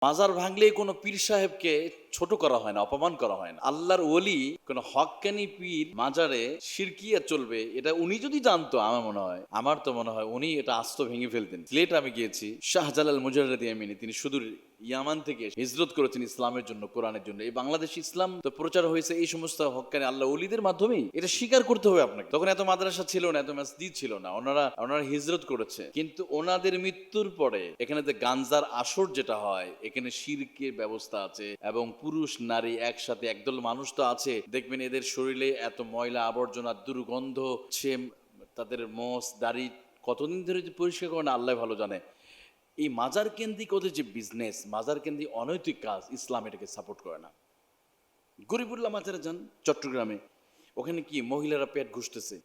মাজার ভাঙলেই কোনো পীর সাহেবকে ছোট করা হয় না, অপমান করা হয় না। আল্লাহর ওলি কোনো হক্কানি পীর মাজারে শিরকিয়া চলবে, এটা উনি যদি জানতো, আমার তো মনে হয় উনি এটা আস্ত ভেঙে ফেলতেন। সিলেট আমি গিয়েছি, শাহজালাল মুজাররদি আমিনী, তিনি সুদূর ইয়ামান থেকে হিজরত করেছেন ইসলামের জন্য, কোরআনের জন্য। এই বাংলাদেশ ইসলাম তো প্রচার হয়েছে এই সমস্ত হক্কানি আল্লাহ ওলিদের মাধ্যমেই। এটা স্বীকার করতে হবে আপনাকে। তখন এত মাদ্রাসা ছিল না, এত মসজিদ ছিল না, ওনারা হিজরত করেছে। কিন্তু ওনাদের মৃত্যুর পরে এখানে যে গাঞ্জার আসর যেটা হয়, এখানে শিরকের ব্যবস্থা আছে, এবং পুরুষ নারী একসাথে, একদল মানুষ তো আছে দেখবেন এদের শরীরে এত ময়লা আবর্জনা, দুর্গন্ধ, তাদের মোষ দাড়ি কতদিন ধরে যে পরিষ্কার করে না আল্লাহ ভালো জানে। এই মাজার কেন্দ্রিক ওদের যে বিজনেস, মাজার কেন্দ্রিক অনৈতিক কাজ, ইসলাম এটাকে সাপোর্ট করে না। গরিবুল্লাহ মাজারে যান চট্টগ্রামে, ওখানে কি মহিলারা পেট ঘুষতেছে,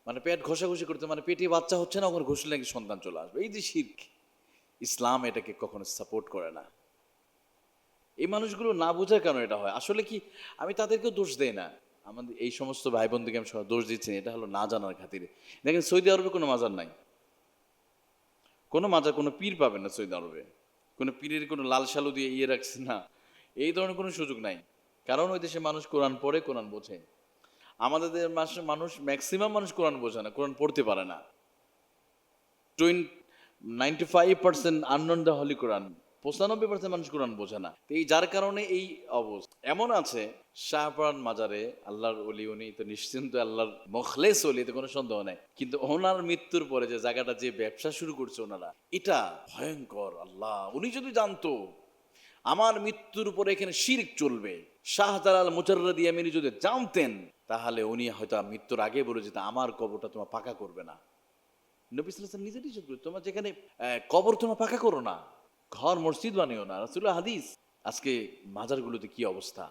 মানে পেট ঘষাঘষি করতে, মানে পেটে বাচ্চা হচ্ছে না, ওখানে ঘষলে নাকি সন্তান চলে আসবে। এই যে শিরক, ইসলাম এটাকে কখনো সাপোর্ট করে না। এই মানুষগুলো না বোঝার কারণে এটা হয়। আসলে কি, আমি তাদেরকেও দোষ দেই না, আমাদের এই সমস্ত ভাই বোনদেরকে আমি দোষ দিচ্ছি না, এটা হলো না জানার খাতিরে। দেখেন সৌদি আরবে কোনো মাজার নাই, কোনো মাজার, কোনো পীর পাবেন না সৌদি আরবে, কোনো পীরের কোনো লাল সালু দিয়ে রাখছে না, এই ধরনের কোনো সুযোগ নাই। কারণ ওই দেশে মানুষ কোরআন পড়ে, কোরআন বোঝে। আমাদের দেশের মানুষ, ম্যাক্সিমাম মানুষ কোরআন বোঝে না, কোরআন পড়তে পারে না। 95% আননোন দ্য হলি কোরআন, 95% মানুষ কোরআন বোঝে না। তো এই যার কারণে এই অবস্থা। এমন আছে শাহপুরান মাজারে আল্লাহর ওলি, উনি তো নিশ্চিন্ত আল্লাহর মখলেস ওলি, এতে কোনো সন্দেহ নাই। কিন্তু ওনার মৃত্যুর পরে যে জায়গাটা, যে ব্যবসা শুরু করছে ওনারা, এটা ভয়ঙ্কর। আল্লাহ, উনি যদি জানতো আমার মৃত্যুর পরে এখানে শিরক চলবে, শাহজালাল মুজাররদি আমিনী যদি জানতেন, তাহলে উনি হয়তো মৃত্যুর আগে বলে যেত আমার কবরটা তোমার পাকা করবে না। নবী সাল্লাল্লাহু আলাইহি ওয়াসাল্লাম নিজে নিষেধ করে, তোমার যেখানে কবর তোমার পাকা করো না, ঘর মসজিদ বানিও না, রাসূলের হাদিস। আজকে মাজারগুলোতে কি অবস্থা,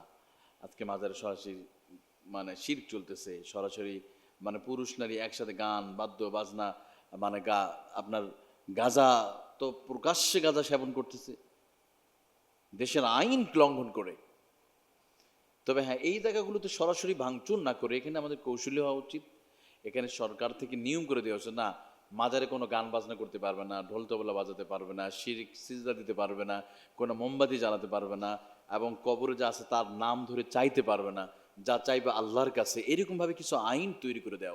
আজকে মাজারে সরাসরি মানে শিরক চলতেছে, সরাসরি মানে পুরুষ নারী একসাথে গান বাদ্য বাজনা, মানে আপনার গাঁজা, তো প্রকাশ্যে গাঁজা সেবন করতেছে দেশের আইন লঙ্ঘন করে। তবে হ্যাঁ, এই জায়গাগুলোতে সরাসরি ভাঙচুর না করে এখানে আমাদের কৌশলী হওয়া উচিত। এখানে সরকার থেকে নিয়ম করে দেওয়া হচ্ছে, না মাজারে কোনো গান বাজনা করতে পারবে না, ঢোল তবলা বাজাতে পারবে না, শিরক সিজদা দিতে পারবে না, কোনো মোমবাতি জ্বালাতে পারবে না, এবং কবরে যা আছে তার নাম ধরে চাইতে পারবে না, যা চাইবে আল্লাহর কাছে। এরকমভাবে কিছু আইন তৈরি করে দেওয়া উচিত।